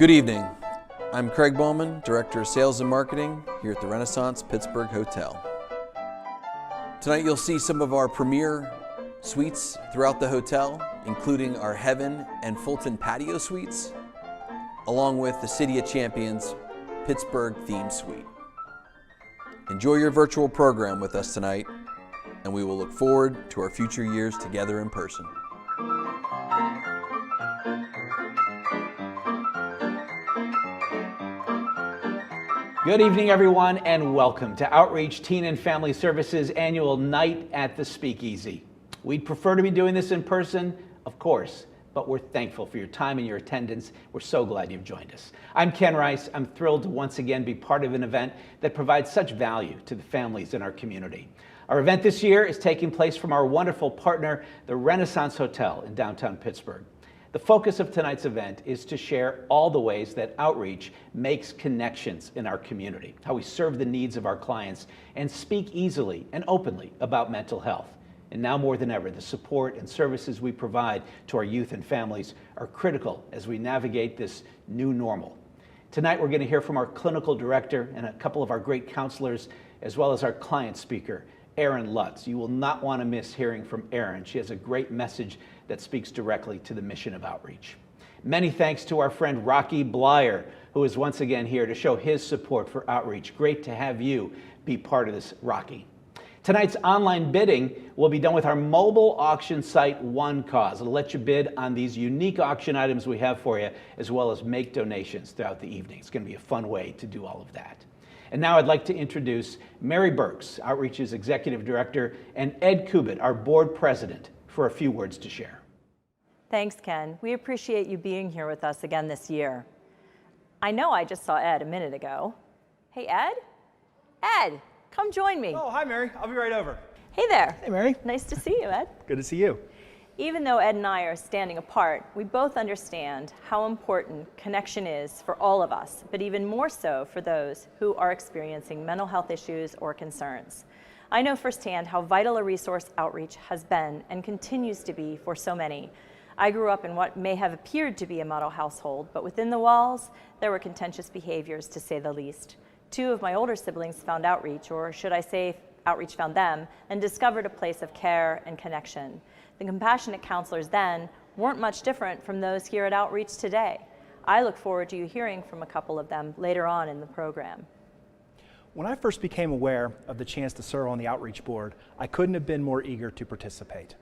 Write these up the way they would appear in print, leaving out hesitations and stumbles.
Good evening. I'm Craig Bowman, Director of Sales and Marketing here at the Renaissance Pittsburgh Hotel. Tonight you'll see some of our premier suites throughout the hotel, including our Heaven and Fulton patio suites, along with the City of Champions Pittsburgh theme suite. Enjoy your virtual program with us tonight, and we will look forward to our future years together in person. Good evening, everyone, and welcome to Outreach Teen and Family Services annual night at the Speakeasy. We'd prefer to be doing this in person, of course, but we're thankful for your time and your attendance. We're so glad you've joined us. I'm Ken Rice. I'm thrilled to once again be part of an event that provides such value to the families in our community. Our event this year is taking place from our wonderful partner, the Renaissance Hotel in downtown Pittsburgh. The focus of tonight's event is to share all the ways that outreach makes connections in our community, how we serve the needs of our clients, and speak easily and openly about mental health. And now more than ever, the support and services we provide to our youth and families are critical as we navigate this new normal. Tonight, we're going to hear from our clinical director and a couple of our great counselors, as well as our client speaker, Erin Lutz. You will not want to miss hearing from Erin. She has a great message that speaks directly to the mission of outreach. Many thanks to our friend Rocky Blyer, who is once again here to show his support for outreach. Great to have you be part of this, Rocky. Tonight's online bidding will be done with our mobile auction site, OneCause. It'll let you bid on these unique auction items we have for you, as well as make donations throughout the evening. It's going to be a fun way to do all of that. And now I'd like to introduce Mary Burks, Outreach's Executive Director, and Ed Kubit, our Board President, for a few words to share. Thanks, Ken. We appreciate you being here with us again this year. I know I just saw Ed a minute ago. Hey, Ed? Ed, come join me. Oh, hi, Mary. I'll be right over. Hey there. Hey, Mary. Nice to see you, Ed. Good to see you. Even though Ed and I are standing apart, we both understand how important connection is for all of us, but even more so for those who are experiencing mental health issues or concerns. I know firsthand how vital a resource outreach has been and continues to be for so many. I grew up in what may have appeared to be a model household, but within the walls, there were contentious behaviors, to say the least. Two of my older siblings found outreach, or should I say outreach found them, and discovered a place of care and connection. The compassionate counselors then weren't much different from those here at Outreach today. I look forward to you hearing from a couple of them later on in the program. When I first became aware of the chance to serve on the Outreach Board, I couldn't have been more eager to participate.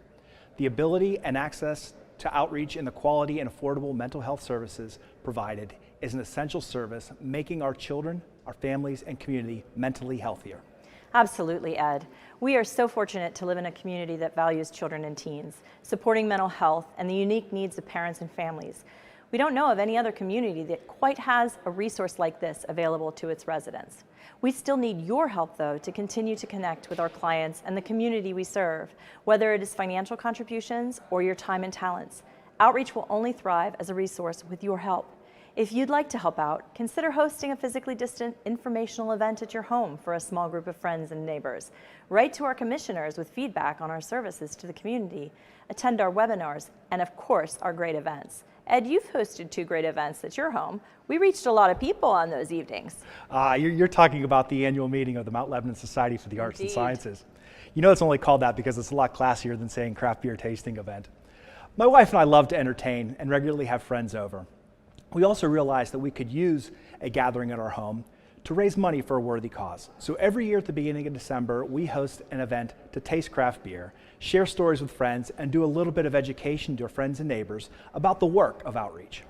The ability and access to outreach and the quality and affordable mental health services provided is an essential service, making our children, our families, and community mentally healthier. Absolutely, Ed. We are so fortunate to live in a community that values children and teens, supporting mental health and the unique needs of parents and families. We don't know of any other community that quite has a resource like this available to its residents. We still need your help, though, to continue to connect with our clients and the community we serve, whether it is financial contributions or your time and talents. Outreach will only thrive as a resource with your help. If you'd like to help out, consider hosting a physically distant informational event at your home for a small group of friends and neighbors. Write to our commissioners with feedback on our services to the community. Attend our webinars, and of course, our great events. Ed, you've hosted 2 great events at your home. We reached a lot of people on those evenings. You're talking about the annual meeting of the Mount Lebanon Society for the Arts and Indeed. Sciences. You know it's only called that because it's a lot classier than saying craft beer tasting event. My wife and I love to entertain and regularly have friends over. We also realized that we could use a gathering at our home to raise money for a worthy cause. So every year at the beginning of December, we host an event to taste craft beer, share stories with friends, and do a little bit of education to our friends and neighbors about the work of outreach.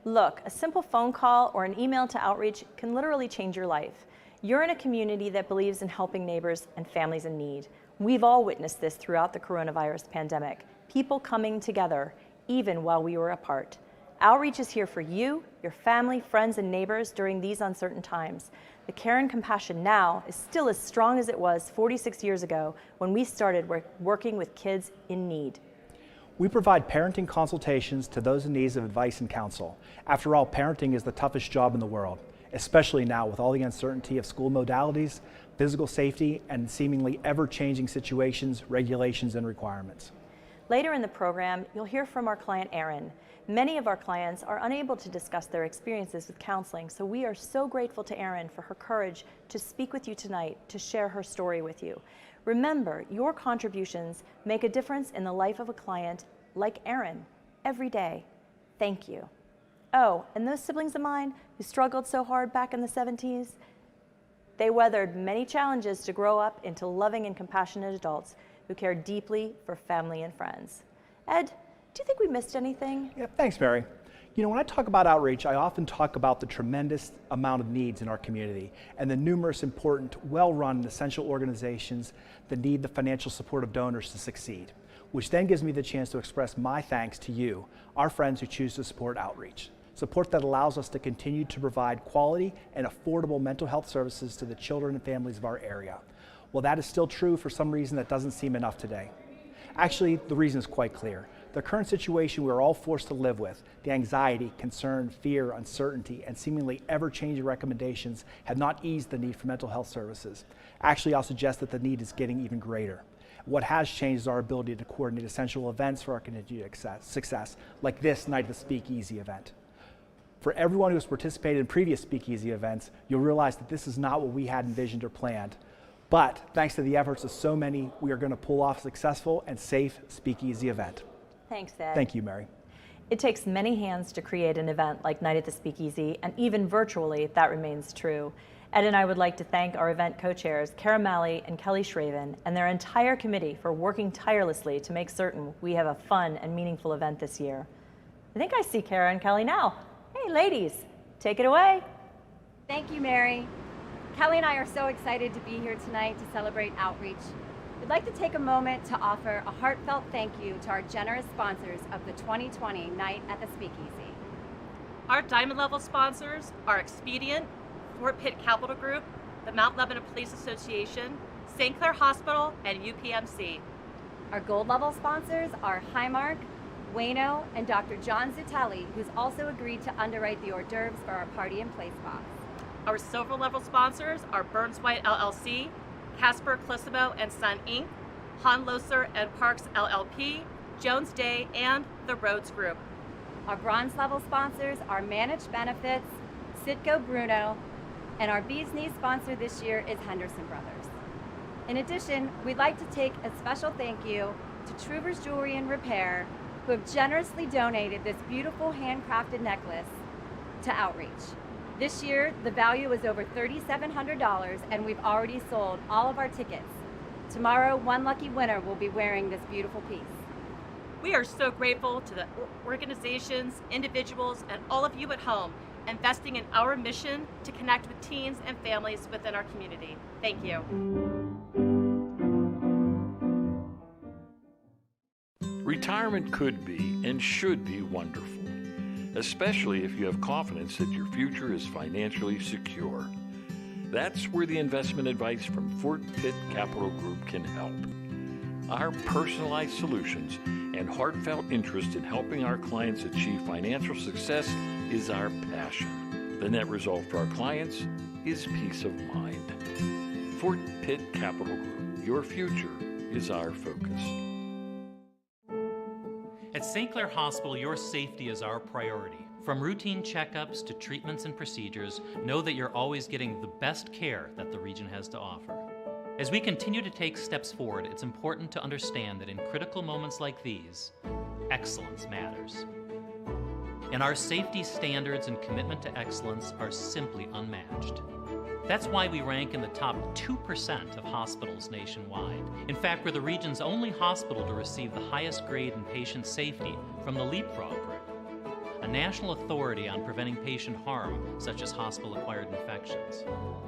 Look, a simple phone call or an email to Outreach can literally change your life. You're in a community that believes in helping neighbors and families in need. We've all witnessed this throughout the coronavirus pandemic, people coming together, even while we were apart. Outreach is here for you, your family, friends, and neighbors during these uncertain times. The care and compassion now is still as strong as it was 46 years ago when we started working with kids in need. We provide parenting consultations to those in need of advice and counsel. After all, parenting is the toughest job in the world, especially now with all the uncertainty of school modalities, physical safety, and seemingly ever-changing situations, regulations, and requirements. Later in the program, you'll hear from our client, Erin. Many of our clients are unable to discuss their experiences with counseling, so we are so grateful to Erin for her courage to speak with you tonight, to share her story with you. Remember, your contributions make a difference in the life of a client like Erin every day. Thank you. Oh, and those siblings of mine who struggled so hard back in the 70s, they weathered many challenges to grow up into loving and compassionate adults who care deeply for family and friends. Ed, do you think we missed anything? Yeah, thanks, Mary. You know, when I talk about outreach, I often talk about the tremendous amount of needs in our community and the numerous important, well-run and essential organizations that need the financial support of donors to succeed, which then gives me the chance to express my thanks to you, our friends who choose to support outreach. Support that allows us to continue to provide quality and affordable mental health services to the children and families of our area. Well, that is still true. For some reason, that doesn't seem enough today. Actually, the reason is quite clear. The current situation we're all forced to live with, the anxiety, concern, fear, uncertainty, and seemingly ever-changing recommendations have not eased the need for mental health services. Actually, I'll suggest that the need is getting even greater. What has changed is our ability to coordinate essential events for our continued success, like this Night at the Speakeasy event. For everyone who has participated in previous Speakeasy events, you'll realize that this is not what we had envisioned or planned. But thanks to the efforts of so many, we are going to pull off a successful and safe Speakeasy event. Thanks, Ed. Thank you, Mary. It takes many hands to create an event like Night at the Speakeasy, and even virtually, that remains true. Ed and I would like to thank our event co-chairs, Kara Malley and Kelly Shraven, and their entire committee for working tirelessly to make certain we have a fun and meaningful event this year. I think I see Kara and Kelly now. Hey, ladies, take it away. Thank you, Mary. Kelly and I are so excited to be here tonight to celebrate outreach. We'd like to take a moment to offer a heartfelt thank you to our generous sponsors of the 2020 Night at the Speakeasy. Our diamond level sponsors are Expedient, Fort Pitt Capital Group, the Mount Lebanon Police Association, St. Clair Hospital, and UPMC. Our gold level sponsors are Highmark, Wayno, and Dr. John Zutelli, who's also agreed to underwrite the hors d'oeuvres for our party and place box. Our silver level sponsors are Burns White LLC, Casper Clisimo and Son Inc., Han Loser and Parks LLP, Jones Day, and the Rhodes Group. Our bronze level sponsors are Managed Benefits, Citgo Bruno, and our Bee's Knees sponsor this year is Henderson Brothers. In addition, we'd like to take a special thank you to Truber's Jewelry and Repair, who have generously donated this beautiful handcrafted necklace to outreach. This year, the value is over $3,700, and we've already sold all of our tickets. Tomorrow, one lucky winner will be wearing this beautiful piece. We are so grateful to the organizations, individuals, and all of you at home investing in our mission to connect with teens and families within our community. Thank you. Retirement could be and should be wonderful, especially if you have confidence that your future is financially secure. That's where the investment advice from Fort Pitt Capital Group can help. Our personalized solutions and heartfelt interest in helping our clients achieve financial success is our passion. The net result for our clients is peace of mind. Fort Pitt Capital Group, your future is our focus. At St. Clair Hospital, your safety is our priority. From routine checkups to treatments and procedures, know that you're always getting the best care that the region has to offer. As we continue to take steps forward, it's important to understand that in critical moments like these, excellence matters. And our safety standards and commitment to excellence are simply unmatched. That's why we rank in the top 2% of hospitals nationwide. In fact, we're the region's only hospital to receive the highest grade in patient safety from the Leapfrog Group, a national authority on preventing patient harm, such as hospital-acquired infections.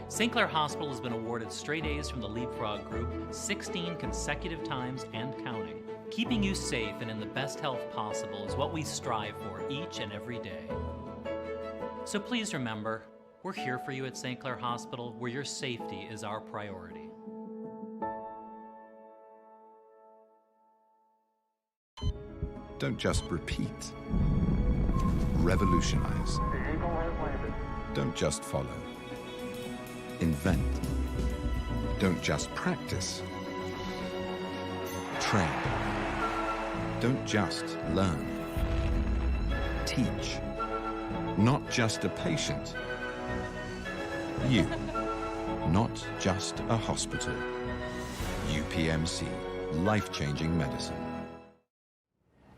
St. Clair Hospital has been awarded straight A's from the Leapfrog Group 16 consecutive times and counting. Keeping you safe and in the best health possible is what we strive for each and every day. So please remember, we're here for you at St. Clair Hospital, where your safety is our priority. Don't just repeat. Revolutionize. Don't just follow. Invent. Don't just practice. Train. Don't just learn. Teach. Not just a patient. You. Not just a hospital. UPMC. Life-changing medicine.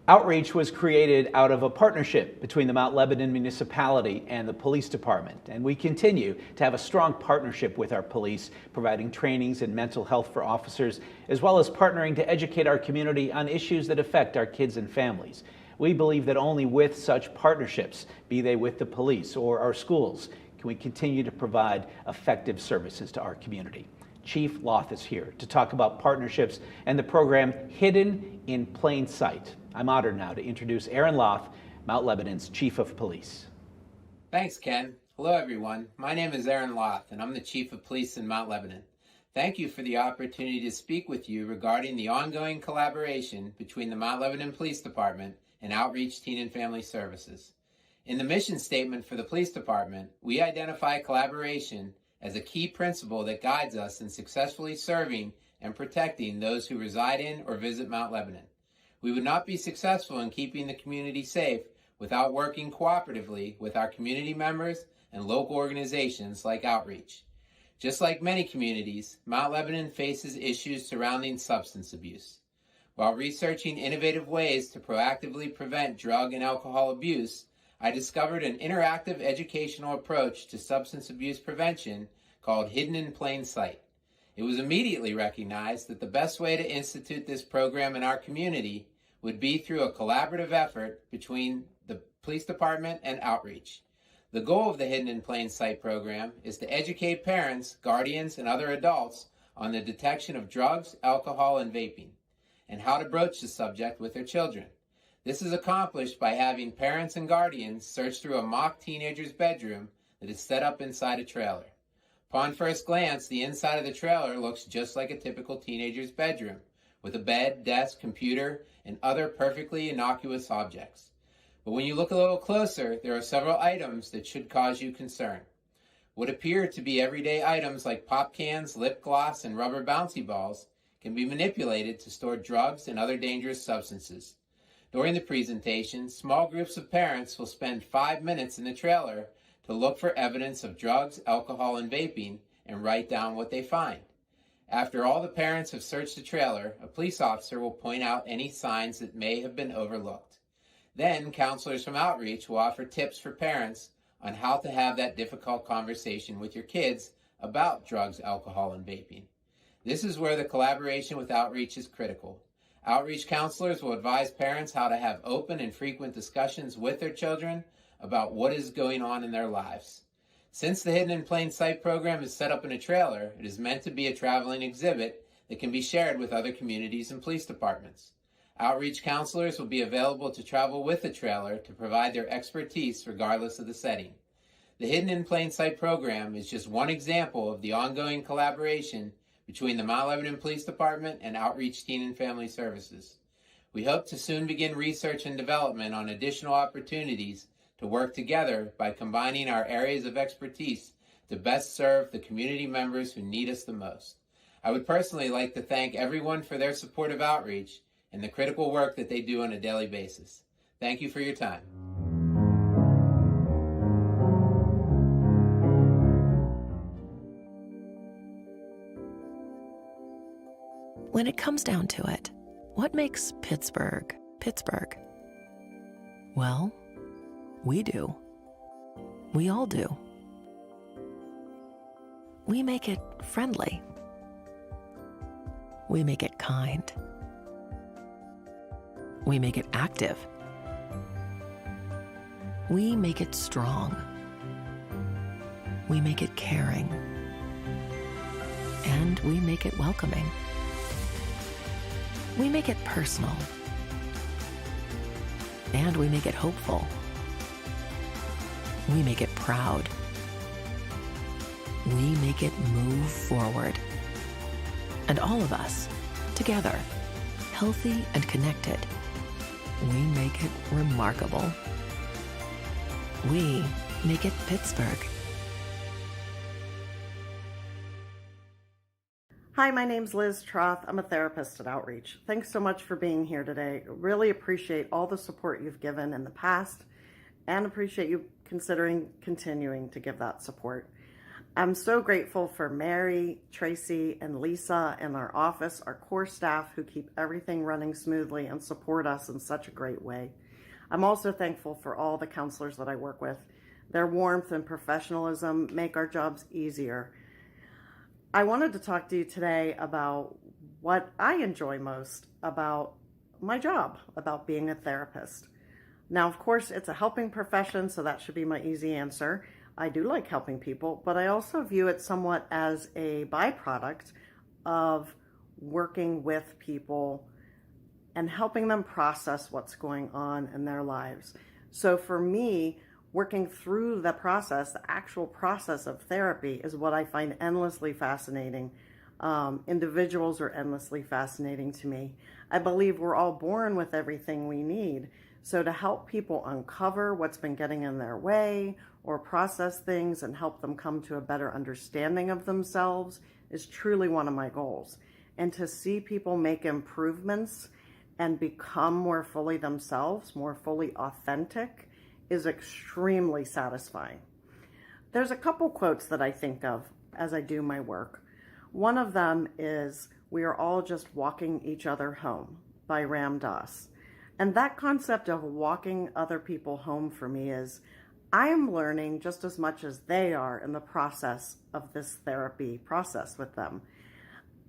Outreach was created out of a partnership between the Mount Lebanon municipality and the police department, and we continue to have a strong partnership with our police, providing trainings in mental health for officers, as well as partnering to educate our community on issues that affect our kids and families. We believe that only with such partnerships, be they with the police or our schools, can we continue to provide effective services to our community. Chief Loth is here to talk about partnerships and the program Hidden in Plain Sight. I'm honored now to introduce Aaron Loth, Mount Lebanon's Chief of Police. Thanks, Ken. Hello, everyone. My name is Aaron Loth, and I'm the Chief of Police in Mount Lebanon. Thank you for the opportunity to speak with you regarding the ongoing collaboration between the Mount Lebanon Police Department and Outreach Teen and Family Services. In the mission statement for the Police Department, we identify collaboration as a key principle that guides us in successfully serving and protecting those who reside in or visit Mount Lebanon. We would not be successful in keeping the community safe without working cooperatively with our community members and local organizations like Outreach. Just like many communities, Mount Lebanon faces issues surrounding substance abuse. While researching innovative ways to proactively prevent drug and alcohol abuse, I discovered an interactive educational approach to substance abuse prevention called Hidden in Plain Sight. It was immediately recognized that the best way to institute this program in our community would be through a collaborative effort between the police department and Outreach. The goal of the Hidden in Plain Sight program is to educate parents, guardians, and other adults on the detection of drugs, alcohol, and vaping, and how to broach the subject with their children. This is accomplished by having parents and guardians search through a mock teenager's bedroom that is set up inside a trailer. Upon first glance, the inside of the trailer looks just like a typical teenager's bedroom, with a bed, desk, computer, and other perfectly innocuous objects. But when you look a little closer, there are several items that should cause you concern. What appear to be everyday items like pop cans, lip gloss, and rubber bouncy balls can be manipulated to store drugs and other dangerous substances. During the presentation, small groups of parents will spend 5 minutes in the trailer to look for evidence of drugs, alcohol, and vaping, and write down what they find. After all the parents have searched the trailer, a police officer will point out any signs that may have been overlooked. Then, counselors from Outreach will offer tips for parents on how to have that difficult conversation with your kids about drugs, alcohol, and vaping. This is where the collaboration with Outreach is critical. Outreach counselors will advise parents how to have open and frequent discussions with their children about what is going on in their lives. Since the Hidden in Plain Sight program is set up in a trailer, it is meant to be a traveling exhibit that can be shared with other communities and police departments. Outreach counselors will be available to travel with the trailer to provide their expertise regardless of the setting. The Hidden in Plain Sight program is just one example of the ongoing collaboration between the Mount Lebanon Police Department and Outreach Teen and Family Services. We hope to soon begin research and development on additional opportunities to work together by combining our areas of expertise to best serve the community members who need us the most. I would personally like to thank everyone for their support of Outreach and the critical work that they do on a daily basis. Thank you for your time. When it comes down to it, what makes Pittsburgh, Pittsburgh? Well, we do. We all do. We make it friendly. We make it kind. We make it active. We make it strong. We make it caring. And we make it welcoming. We make it personal. And we make it hopeful. We make it proud. We make it move forward. And all of us, together, healthy and connected, we make it remarkable. We make it Pittsburgh. Hi, my name's Liz Troth. I'm a therapist at Outreach. Thanks so much for being here today. Really appreciate all the support you've given in the past and appreciate you considering continuing to give that support. I'm so grateful for Mary, Tracy, and Lisa in our office, our core staff who keep everything running smoothly and support us in such a great way. I'm also thankful for all the counselors that I work with. Their warmth and professionalism make our jobs easier. I wanted to talk to you today about what I enjoy most about my job, about being a therapist. Now, of course, it's a helping profession, so that should be my easy answer. I do like helping people, but I also view it somewhat as a byproduct of working with people and helping them process what's going on in their lives. So for me, working through the process, the actual process of therapy, is what I find endlessly fascinating. Individuals are endlessly fascinating to me. I believe we're all born with everything we need. So to help people uncover what's been getting in their way or process things and help them come to a better understanding of themselves is truly one of my goals. And to see people make improvements and become more fully themselves, more fully authentic, is extremely satisfying. There's a couple quotes that I think of as I do my work. One of them is, "We are all just walking each other home," by Ram Dass. And that concept of walking other people home for me is, I am learning just as much as they are in the process of this therapy process with them.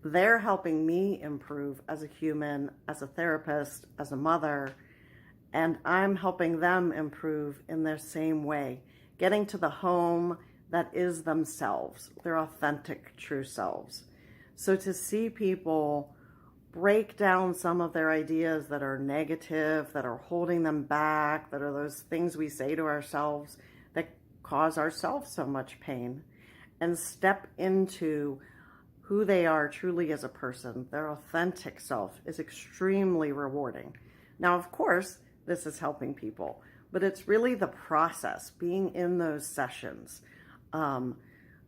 They're helping me improve as a human, as a therapist, as a mother, and I'm helping them improve in their same way, getting to the home that is themselves, their authentic, true selves. So to see people break down some of their ideas that are negative, that are holding them back, that are those things we say to ourselves that cause ourselves so much pain, and step into who they are truly as a person, their authentic self, is extremely rewarding. Now, of course, this is helping people, but it's really the process, being in those sessions,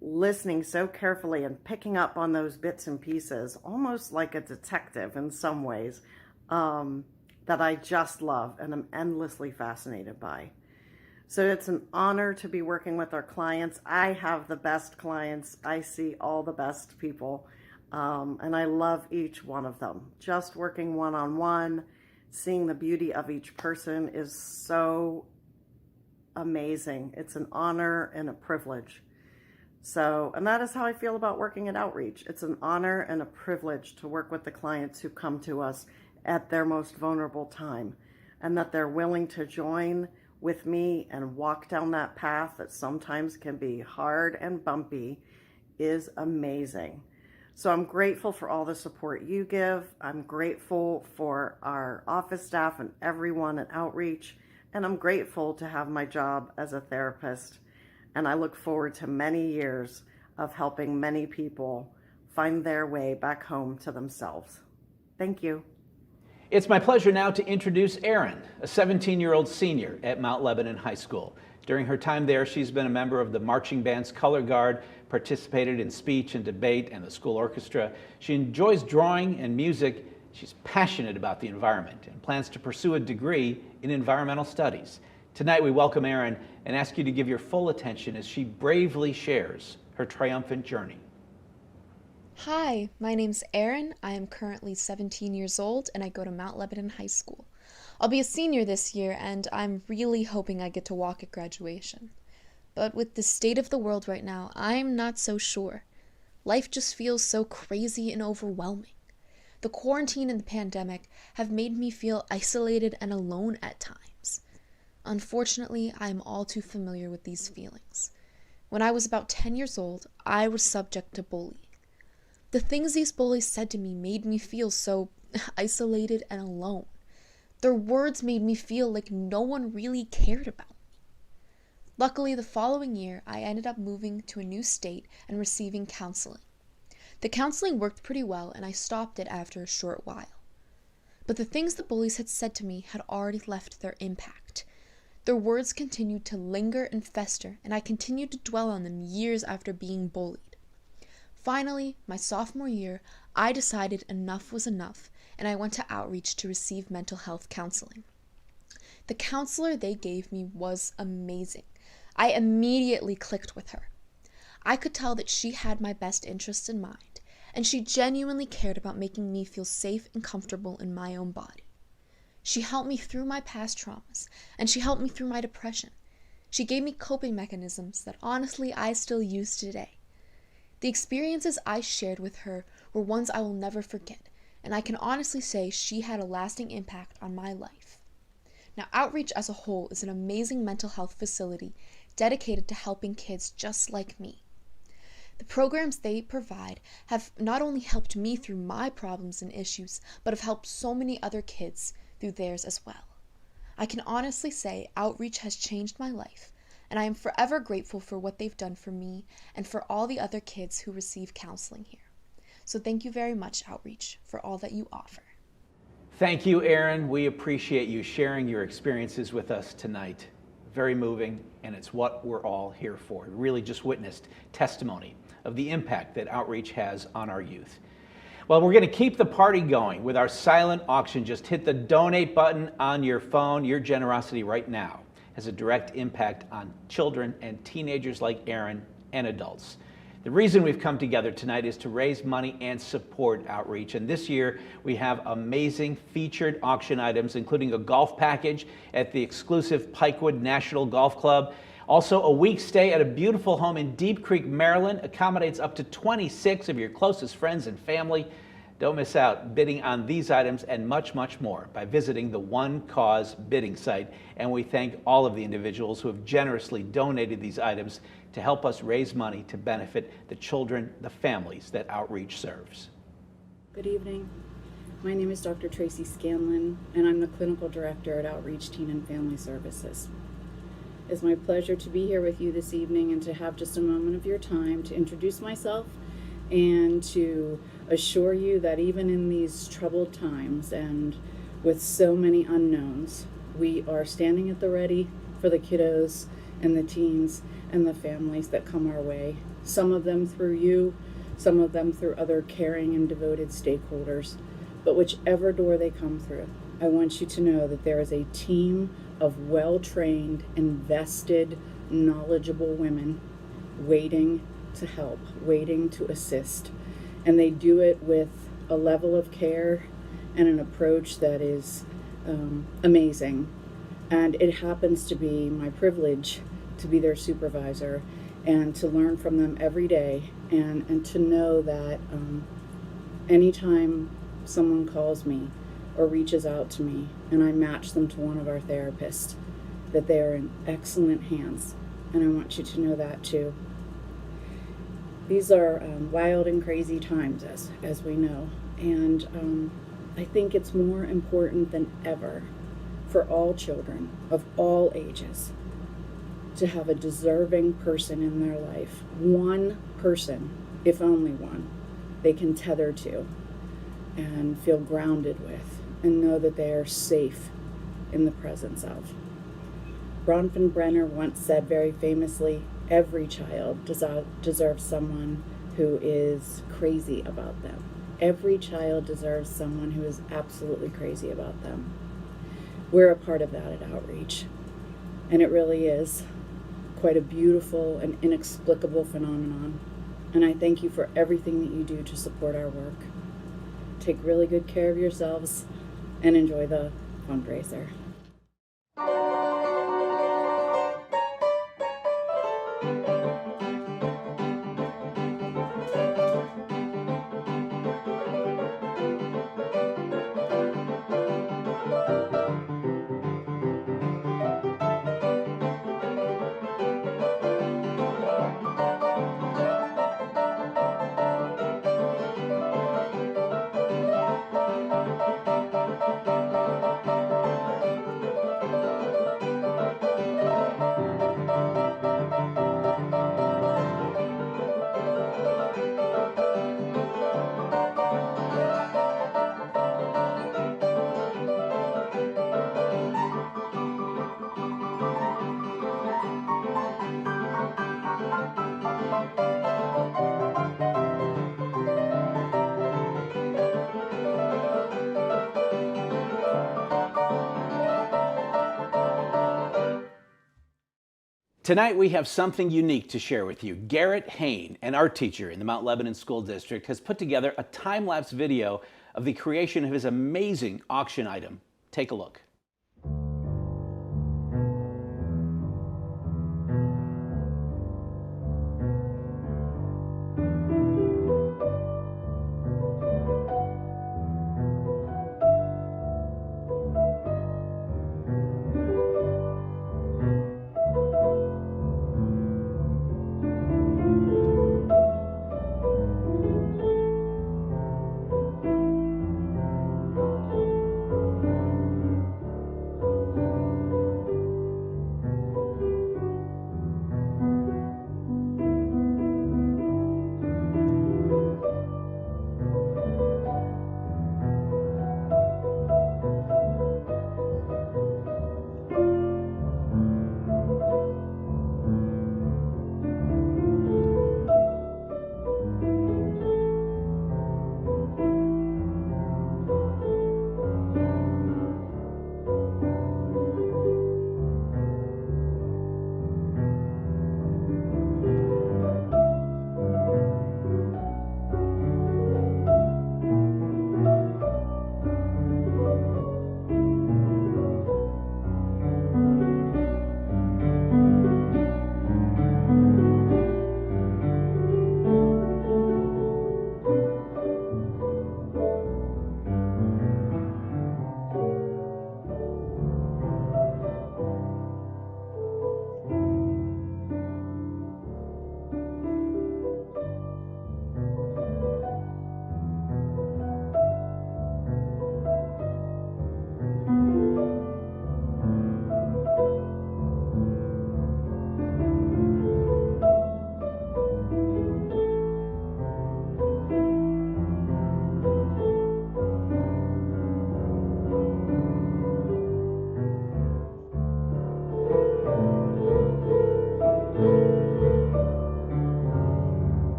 listening so carefully and picking up on those bits and pieces, almost like a detective in some ways, that I just love and am endlessly fascinated by. So it's an honor to be working with our clients. I have the best clients. I see all the best people, and I love each one of them. Just working one-on-one, seeing the beauty of each person is so amazing. It's an honor and a privilege. So, and that is how I feel about working at Outreach. It's an honor and a privilege to work with the clients who come to us at their most vulnerable time, and that they're willing to join with me and walk down that path that sometimes can be hard and bumpy is amazing. So I'm grateful for all the support you give. I'm grateful for our office staff and everyone at Outreach, and I'm grateful to have my job as a therapist. And I look forward to many years of helping many people find their way back home to themselves. Thank you. It's my pleasure now to introduce Erin, a 17-year-old senior at Mount Lebanon High School. During her time there, she's been a member of the marching band's color guard, participated in speech and debate and the school orchestra. She enjoys drawing and music. She's passionate about the environment and plans to pursue a degree in environmental studies. Tonight, we welcome Erin and ask you to give your full attention as she bravely shares her triumphant journey. Hi, my name's Erin. I am currently 17 years old and I go to Mount Lebanon High School. I'll be a senior this year and I'm really hoping I get to walk at graduation. But with the state of the world right now, I'm not so sure. Life just feels so crazy and overwhelming. The quarantine and the pandemic have made me feel isolated and alone at times. Unfortunately, I am all too familiar with these feelings. When I was about 10 years old, I was subject to bullying. The things these bullies said to me made me feel so isolated and alone. Their words made me feel like no one really cared about me. Luckily, the following year, I ended up moving to a new state and receiving counseling. The counseling worked pretty well, and I stopped it after a short while. But the things the bullies had said to me had already left their impact. Their words continued to linger and fester, and I continued to dwell on them years after being bullied. Finally, my sophomore year, I decided enough was enough, and I went to Outreach to receive mental health counseling. The counselor they gave me was amazing. I immediately clicked with her. I could tell that she had my best interests in mind, and she genuinely cared about making me feel safe and comfortable in my own body. She helped me through my past traumas, and she helped me through my depression. She gave me coping mechanisms that honestly I still use today. The experiences I shared with her were ones I will never forget, and I can honestly say she had a lasting impact on my life. Now, Outreach as a whole is an amazing mental health facility dedicated to helping kids just like me. The programs they provide have not only helped me through my problems and issues, but have helped so many other kids through theirs as well. I can honestly say Outreach has changed my life, and I am forever grateful for what they've done for me and for all the other kids who receive counseling here. So thank you very much, Outreach, for all that you offer. Thank you, Erin. We appreciate you sharing your experiences with us tonight. Very moving, and it's what we're all here for. We really just witnessed testimony of the impact that Outreach has on our youth. Well, we're going to keep the party going with our silent auction. Just hit the donate button on your phone. Your generosity right now has a direct impact on children and teenagers like Erin and adults. The reason we've come together tonight is to raise money and support Outreach. And this year we have amazing featured auction items, including a golf package at the exclusive Pikewood National Golf Club. Also, a week stay at a beautiful home in Deep Creek, Maryland, accommodates up to 26 of your closest friends and family. Don't miss out bidding on these items and much, much more by visiting the One Cause bidding site. And we thank all of the individuals who have generously donated these items to help us raise money to benefit the children, the families that Outreach serves. Good evening. My name is Dr. Tracy Scanlon, and I'm the Clinical Director at Outreach Teen and Family Services. It's my pleasure to be here with you this evening and to have just a moment of your time to introduce myself and to assure you that even in these troubled times and with so many unknowns, we are standing at the ready for the kiddos and the teens and the families that come our way. Some of them through you, some of them through other caring and devoted stakeholders. But whichever door they come through, I want you to know that there is a team of well-trained, invested, knowledgeable women waiting to help, waiting to assist. And they do it with a level of care and an approach that is amazing. And it happens to be my privilege to be their supervisor and to learn from them every day and to know that anytime someone calls me or reaches out to me and I match them to one of our therapists, that they are in excellent hands. And I want you to know that too. These are wild and crazy times, as we know. And I think it's more important than ever for all children of all ages to have a deserving person in their life. One person, if only one, they can tether to and feel grounded with and know that they are safe in the presence of. Bronfenbrenner once said very famously, every child deserves someone who is crazy about them. Every child deserves someone who is absolutely crazy about them. We're a part of that at Outreach, and it really is quite a beautiful and inexplicable phenomenon. And I thank you for everything that you do to support our work. Take really good care of yourselves and enjoy the fundraiser. Tonight we have something unique to share with you. Garrett Hain, an art teacher in the Mount Lebanon School District, has put together a time-lapse video of the creation of his amazing auction item. Take a look.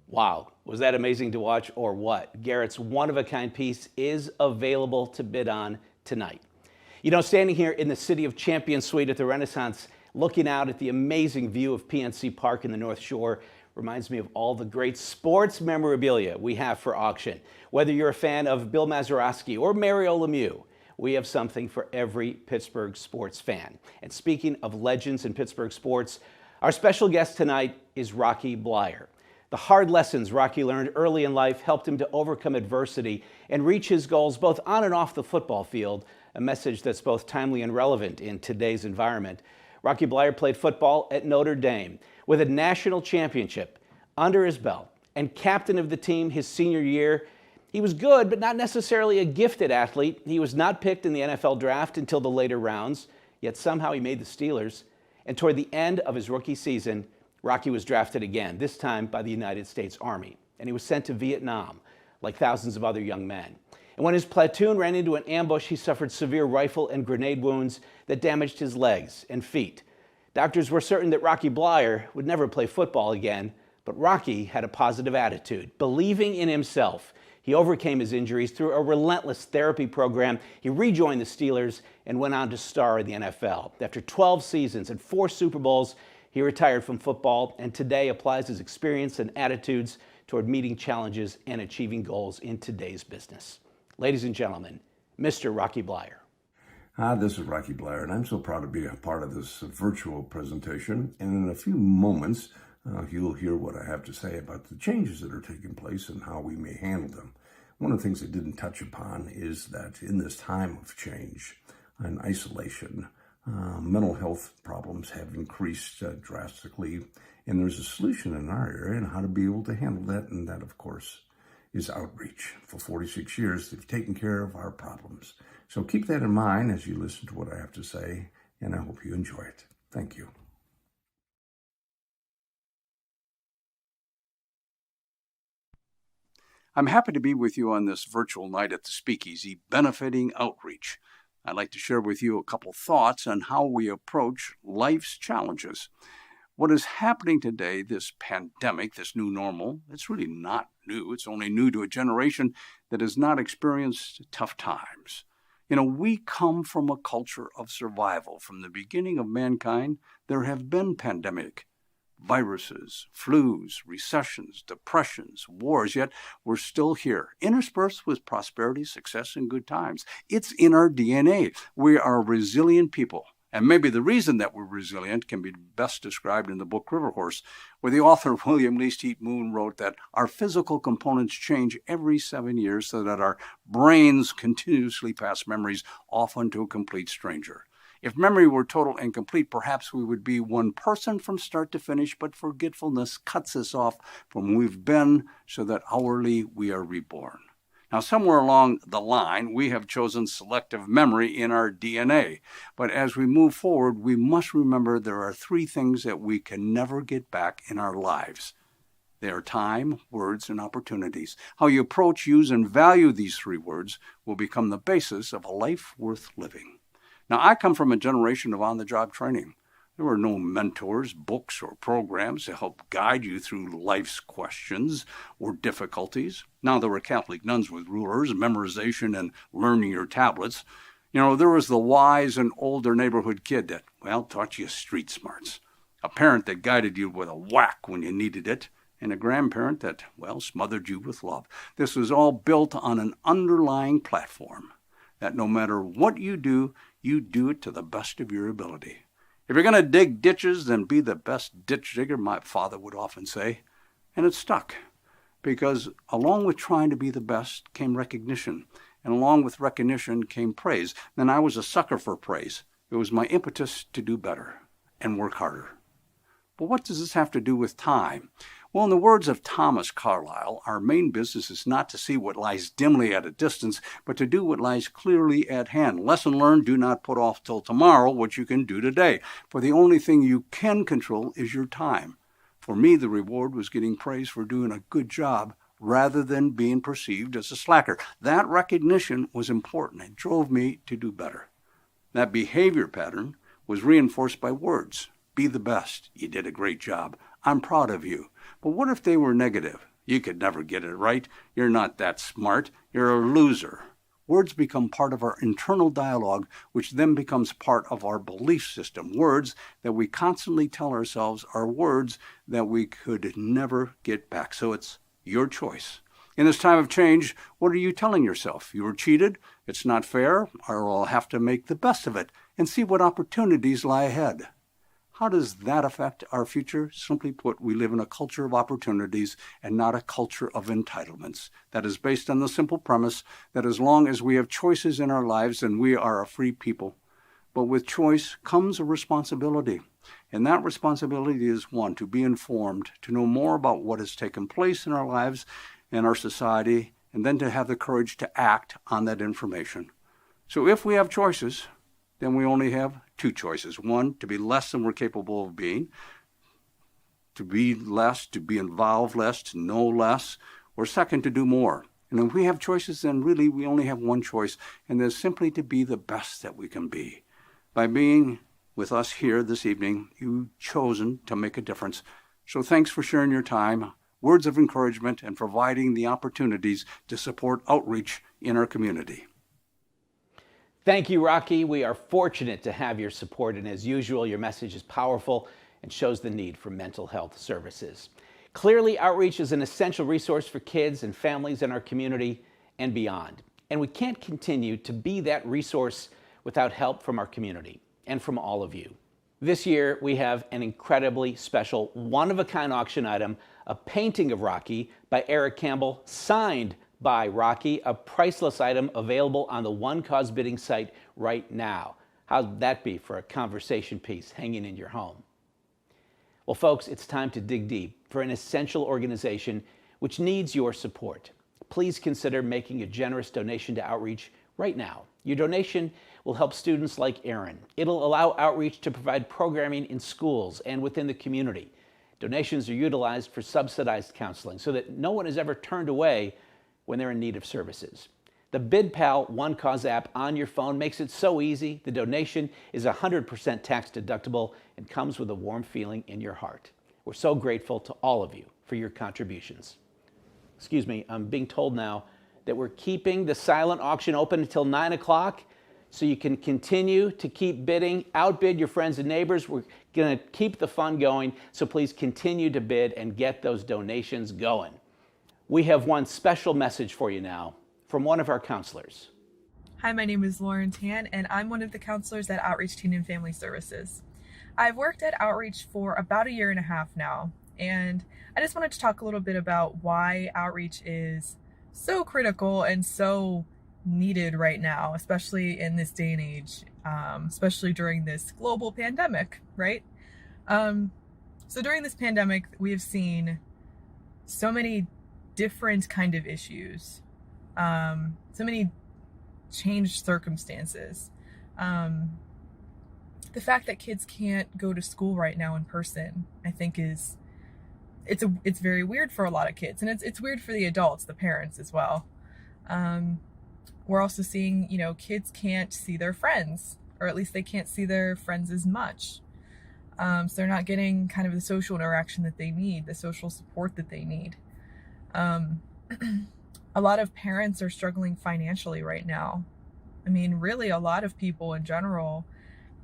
Wow, was that amazing to watch or what? Garrett's one-of-a-kind piece is available to bid on tonight. You know, standing here in the City of Champions Suite at the Renaissance, looking out at the amazing view of PNC Park in the North Shore reminds me of all the great sports memorabilia we have for auction. Whether you're a fan of Bill Mazeroski or Mario Lemieux, we have something for every Pittsburgh sports fan. And speaking of legends in Pittsburgh sports, our special guest tonight is Rocky Bleier. The hard lessons Rocky learned early in life helped him to overcome adversity and reach his goals both on and off the football field, a message that's both timely and relevant in today's environment. Rocky Bleier played football at Notre Dame with a national championship under his belt and captain of the team his senior year. He was good, but not necessarily a gifted athlete. He was not picked in the NFL draft until the later rounds, yet somehow he made the Steelers. And toward the end of his rookie season, Rocky was drafted again, this time by the United States Army, and he was sent to Vietnam, like thousands of other young men. And when his platoon ran into an ambush, he suffered severe rifle and grenade wounds that damaged his legs and feet. Doctors were certain that Rocky Bleier would never play football again, but Rocky had a positive attitude. Believing in himself, he overcame his injuries through a relentless therapy program. He rejoined the Steelers and went on to star in the NFL. After 12 seasons and 4 Super Bowls, he retired from football and today applies his experience and attitudes toward meeting challenges and achieving goals in today's business. Ladies and gentlemen, Mr. Rocky Bleier. Hi, this is Rocky Bleier, and I'm so proud to be a part of this virtual presentation. And in a few moments, you'll hear what I have to say about the changes that are taking place and how we may handle them. One of the things I didn't touch upon is that in this time of change and isolation, mental health problems have increased drastically, and there's a solution in our area and how to be able to handle that, and that, of course, is outreach. For 46 years, they've taken care of our problems. So keep that in mind as you listen to what I have to say, and I hope you enjoy it. Thank you. I'm happy to be with you on this virtual night at the Speakeasy, benefiting outreach. I'd like to share with you a couple thoughts on how we approach life's challenges. What is happening today, this pandemic, this new normal, it's really not new. It's only new to a generation that has not experienced tough times. We come from a culture of survival. From the beginning of mankind, there have been pandemic, viruses, flus, recessions, depressions, wars, yet we're still here, interspersed with prosperity, success, and good times. It's in our DNA. We are resilient people. And maybe the reason that we're resilient can be best described in the book River Horse, where the author William Least Heat Moon wrote that our physical components change every 7 years so that our brains continuously pass memories off onto a complete stranger. If memory were total and complete, perhaps we would be one person from start to finish, but forgetfulness cuts us off from who we've been so that hourly we are reborn. Now, somewhere along the line, we have chosen selective memory in our DNA. But as we move forward, we must remember there are 3 things that we can never get back in our lives. They are time, words, and opportunities. How you approach, use, and value these 3 words will become the basis of a life worth living. Now, I come from a generation of on-the-job training. There were no mentors, books, or programs to help guide you through life's questions or difficulties. Now there were Catholic nuns with rulers, memorization, and learning your tablets. There was the wise and older neighborhood kid that, taught you street smarts. A parent that guided you with a whack when you needed it. And a grandparent that, smothered you with love. This was all built on an underlying platform that no matter what you do it to the best of your ability. If you're going to dig ditches, then be the best ditch digger, my father would often say. And it stuck, because along with trying to be the best came recognition, and along with recognition came praise. Then I was a sucker for praise. It was my impetus to do better and work harder. But what does this have to do with time? Well, in the words of Thomas Carlyle, our main business is not to see what lies dimly at a distance, but to do what lies clearly at hand. Lesson learned, do not put off till tomorrow what you can do today. For the only thing you can control is your time. For me, the reward was getting praise for doing a good job rather than being perceived as a slacker. That recognition was important. It drove me to do better. That behavior pattern was reinforced by words. Be the best. You did a great job. I'm proud of you. But what if they were negative? You could never get it right. You're not that smart. You're a loser. Words become part of our internal dialogue, which then becomes part of our belief system. Words that we constantly tell ourselves are words that we could never get back. So it's your choice. In this time of change, what are you telling yourself? You were cheated, it's not fair, or I'll have to make the best of it and see what opportunities lie ahead. How does that affect our future? Simply put, we live in a culture of opportunities and not a culture of entitlements. That is based on the simple premise that as long as we have choices in our lives, then we are a free people. But with choice comes a responsibility. And that responsibility is one, to be informed, to know more about what has taken place in our lives and our society, and then to have the courage to act on that information. So if we have choices, then we only have 2 choices. One, to be less than we're capable of being, to be less, to be involved less, to know less, or second, to do more. And if we have choices, then really we only have one choice, and that's simply to be the best that we can be. By being with us here this evening, you've chosen to make a difference. So thanks for sharing your time, words of encouragement, and providing the opportunities to support outreach in our community. Thank you, Rocky. We are fortunate to have your support, and as usual, your message is powerful and shows the need for mental health services. Clearly, outreach is an essential resource for kids and families in our community and beyond. And we can't continue to be that resource without help from our community and from all of you. This year, we have an incredibly special, one-of-a-kind auction item, a painting of Rocky by Eric Campbell, signed by Rocky, a priceless item available on the One Cause bidding site right now. How'd that be for a conversation piece hanging in your home? Well, folks, it's time to dig deep for an essential organization which needs your support. Please consider making a generous donation to Outreach right now. Your donation will help students like Aaron. It'll allow Outreach to provide programming in schools and within the community. Donations are utilized for subsidized counseling so that no one is ever turned away when they're in need of services. The BidPal One Cause app on your phone makes it so easy. The donation is 100% tax deductible and comes with a warm feeling in your heart. We're so grateful to all of you for your contributions. Excuse me, I'm being told now that we're keeping the silent auction open until 9 o'clock, so you can continue to keep bidding, outbid your friends and neighbors. We're going to keep the fun going, so please continue to bid and get those donations going. We have one special message for you now from one of our counselors. Hi, my name is Lauren Tan, and I'm one of the counselors at Outreach Teen and Family Services. I've worked at Outreach for about 1.5 years now, and I just wanted to talk a little bit about why Outreach is so critical and so needed right now, especially in this day and age, especially during this global pandemic, right? So during this pandemic, we have seen so many different kind of issues, so many changed circumstances. The fact that kids can't go to school right now in person, I think it's very weird for a lot of kids, and it's weird for the adults, the parents as well. We're also seeing, kids can't see their friends, or at least they can't see their friends as much. So they're not getting kind of the social interaction that they need, the social support that they need. A lot of parents are struggling financially right now. I mean, really, a lot of people in general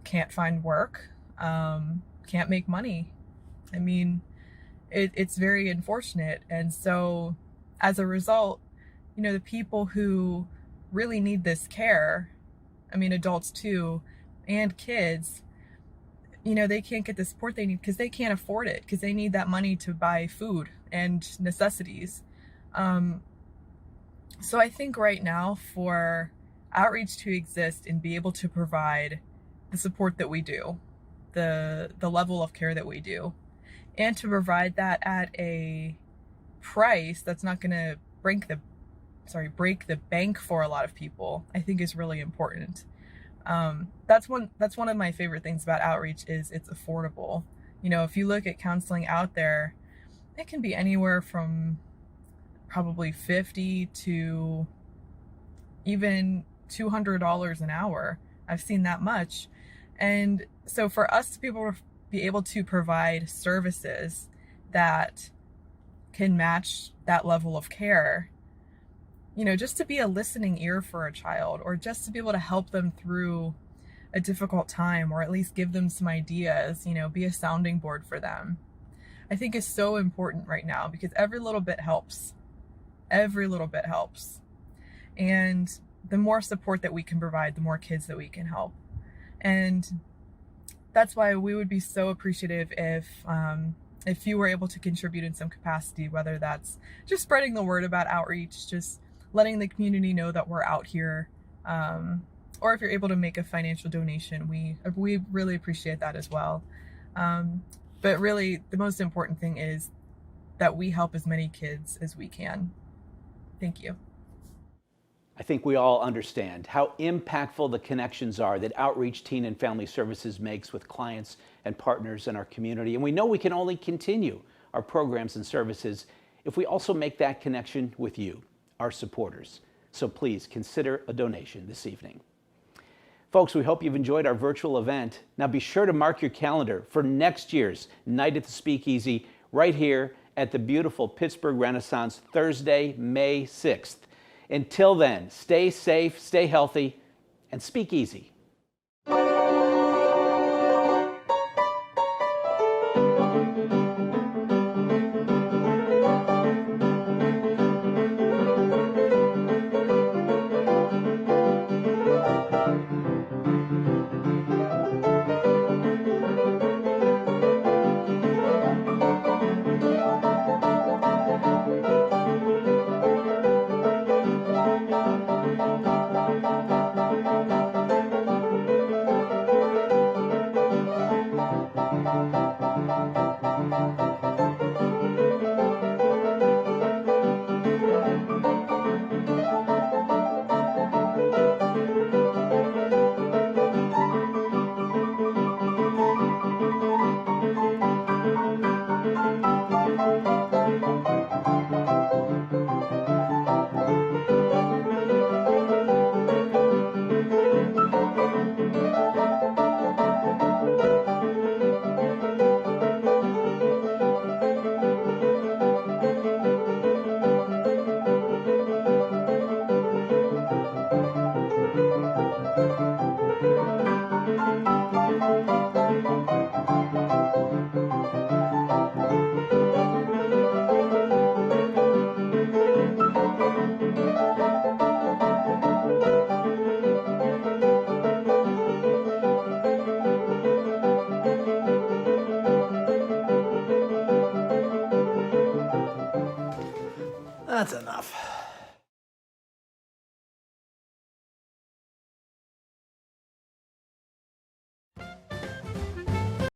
can't find work, can't make money. I mean, it's very unfortunate. And so as a result, the people who really need this care, I mean, adults too, and kids, they can't get the support they need because they can't afford it, because they need that money to buy food and necessities. So I think right now, for Outreach to exist and be able to provide the support that we do, the level of care that we do, and to provide that at a price that's not going to break the bank for a lot of people, I think is really important. That's one of my favorite things about Outreach is it's affordable. If you look at counseling out there, it can be anywhere from probably $50 to even $200 an hour. I've seen that much. And so for us to be able to provide services that can match that level of care, just to be a listening ear for a child, or just to be able to help them through a difficult time, or at least give them some ideas, be a sounding board for them, I think is so important right now, because every little bit helps. Every little bit helps. And the more support that we can provide, the more kids that we can help. And that's why we would be so appreciative if you were able to contribute in some capacity, whether that's just spreading the word about Outreach, just letting the community know that we're out here, or if you're able to make a financial donation, we really appreciate that as well. But really, the most important thing is that we help as many kids as we can. Thank you. I think we all understand how impactful the connections are that Outreach Teen and Family Services makes with clients and partners in our community. And we know we can only continue our programs and services if we also make that connection with you, our supporters. So please consider a donation this evening. Folks, we hope you've enjoyed our virtual event. Now be sure to mark your calendar for next year's Night at the Speakeasy right here at the beautiful Pittsburgh Renaissance, Thursday, May 6th. Until then, stay safe, stay healthy, and speak easy. That's enough.